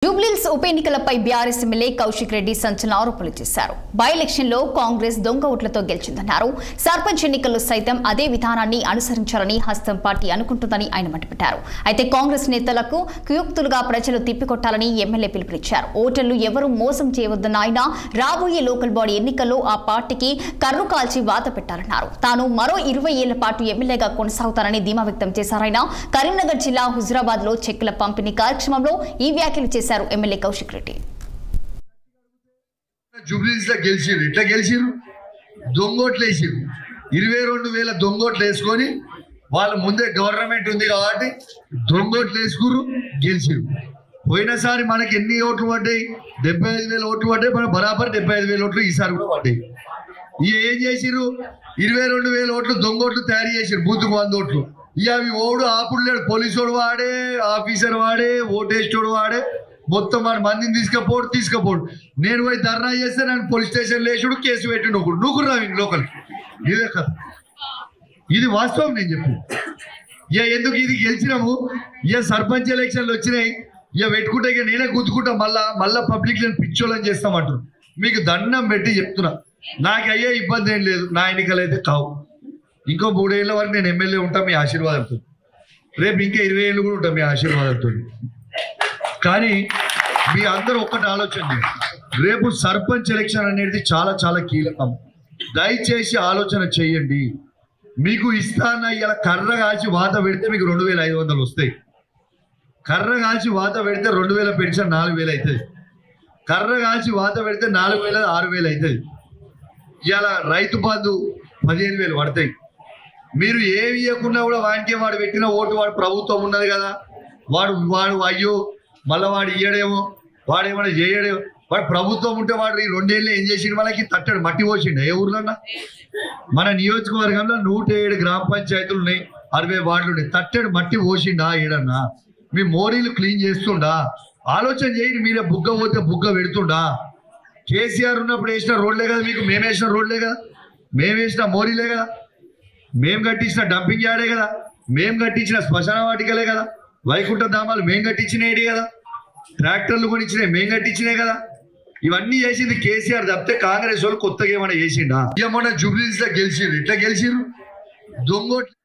జూబ్లీహిల్స్ ఉప ఎన్నికలపై BRS MLA Kaushik Reddy సంచలన ఆరోపణలు చేశారు. బై ఎలక్షన్ లో కాంగ్రెస్ దొంగ ఓట్లతో గెలిచిందన్నారు. సర్పంచ్ ఎన్నికల్లో సైతం అదే విధానాన్ని అనుసరించాలని హస్తం పార్టీ అనుకుంటుందని ఆయన మండిపడ్డారు. అయితే కాంగ్రెస్ నేతలకు కుయుక్తులుగా ప్రజలు తిప్పికొట్టాలని ఎమ్మెల్యే పిలుపునిచ్చారు. ఓటర్లు ఎవరూ మోసం చేయవద్దన్న ఆయన రాబోయే లోకల్ బాడీ ఎన్నికల్లో ఆ పార్టీకి కర్రు కాల్చి వాత పెట్టారన్నారు. తాను మరో 20 ఏళ్ల పాటు ఎమ్మెల్యేగా కొనసాగుతానని ధీమా వ్యక్తం చేశారాయన. కరీంనగర్ జిల్లా హుజురాబాద్ లో చెక్కుల పంపిణీ కార్యక్రమంలో ఈ వ్యాఖ్యలు చేశారు ఎమ్మెల్యే కౌశిక్ రెడ్డి. జూబ్లీహిల్స్ లో గెలిచిరు, ఇట్లా గెలిచిరు, దొంగోట్లు వేసిరు. 22,000 దొంగోట్లు వేసుకొని వాళ్ళ ముందే గవర్నమెంట్ ఉంది కాబట్టి దొంగోట్లు వేసుకురు, గెలిచిరు. పోయినసారి మనకి ఎన్ని ఓట్లు పడ్డాయి? 75,000 ఓట్లు పడ్డాయి. మన బరాబర్ 75,000 ఓట్లు ఈసారి కూడా పడ్డాయి. ఇక ఏం చేసిరు? 22,000 ఓట్లు దొంగోట్లు తయారు చేసిరు, బూత్కు 100 ఓట్లు. ఇక అవి ఓడు ఆపుడు లేడు, పోలీసోడు వాడే, ఆఫీసర్ వాడే, ఓటేస్టోడు వాడే, మొత్తం మన మందిని తీసుకపోడు. నేను పోయి ధర్నా చేస్తే నన్ను పోలీస్ స్టేషన్ లేచుడు, కేసు పెట్టిండు ఒకడు. నువ్వు రావు లోకల్కి. ఇదే కథ, ఇది వాస్తవం. నేను చెప్పి ఇక ఎందుకు ఇది గెలిచినాము, ఇక సర్పంచ్ ఎలక్షన్లు వచ్చినాయి, ఇక పెట్టుకుంటే ఇక నేనే గుర్తుకుంటా. మళ్ళా పబ్లిక్ నేను పిచ్చోళ్ళని చేస్తామంటారు. మీకు దండం పెట్టి చెప్తున్నా, నాకు అయ్యే ఇబ్బంది ఏం లేదు. నా ఎన్నికలు అయితే కావు. ఇంకో 3 ఏళ్ళ వరకు నేను ఎమ్మెల్యే ఉంటా మీ ఆశీర్వాదంతో. రేపు ఇంకా 20 ఏళ్ళు కూడా ఉంటా మీ ఆశీర్వాదంతో. కానీ మీ అందరూ ఒక్కటి ఆలోచన చేయండి. రేపు సర్పంచ్ ఎలక్షన్ అనేది చాలా చాలా కీలకం. దయచేసి ఆలోచన చేయండి. మీకు ఇస్తాన ఇలా కర్ర కాల్చి వాత పెడితే మీకు 2,500 వస్తాయి. కర్ర కాల్చి వాత పెడితే 2,000 పెన్షన్ 4,000 అవుతుంది. కర్ర కాల్చి వాత పెడితే 4,000 6,000 అవుతుంది. ఇలా రైతు బంధు 15,000 పడతాయి. మీరు ఏమి ఇవ్వకుండా కూడా వాడు పెట్టిన ఓటు వాడు ప్రభుత్వం ఉన్నది కదా, వాడు అయ్యో మళ్ళీ వాడు ఇయ్యడేమో, వాడేమన్నా చేయడేమో. వాడు ప్రభుత్వం ఉంటే వాడు ఈ 2 ఏళ్ళు ఏం చేసిండు? మనకి తట్టడు మట్టి పోసిండు. ఏ ఊర్లన్నా మన నియోజకవర్గంలో 107 గ్రామ పంచాయతీలు ఉన్నాయి, 60 వార్డులు ఉన్నాయి. తట్టడు మట్టి పోసిండా ఏడన్నా? మీ మోరీలు క్లీన్ చేస్తుండా? ఆలోచన చేయండి. మీరే బుగ్గ పోతే బుగ్గ పెడుతుండా? కేసీఆర్ ఉన్నప్పుడు వేసిన రోడ్లే కదా మీకు, మేము వేసిన రోడ్లే కదా, మేము వేసిన మోరీలే కదా, మేము కట్టించిన డంపింగ్ యార్డే కదా, మేము కట్టించిన శ్మశాన వాటికలే కదా, వైకుంఠ ధామాలు మేము కట్టించినవి కదా, ట్రాక్టర్లు కొనిచ్చినాయి మేము కట్టించినాయి కదా. ఇవన్నీ చేసింది కేసీఆర్ తప్పితే కాంగ్రెస్ వాళ్ళు కొత్తగా ఏమైనా చేసిండా? ఏమన్నా జూబ్లీహిల్స్ లో గెలిచిరు, ఇట్లా గెలిచిరు, దొంగోట్లు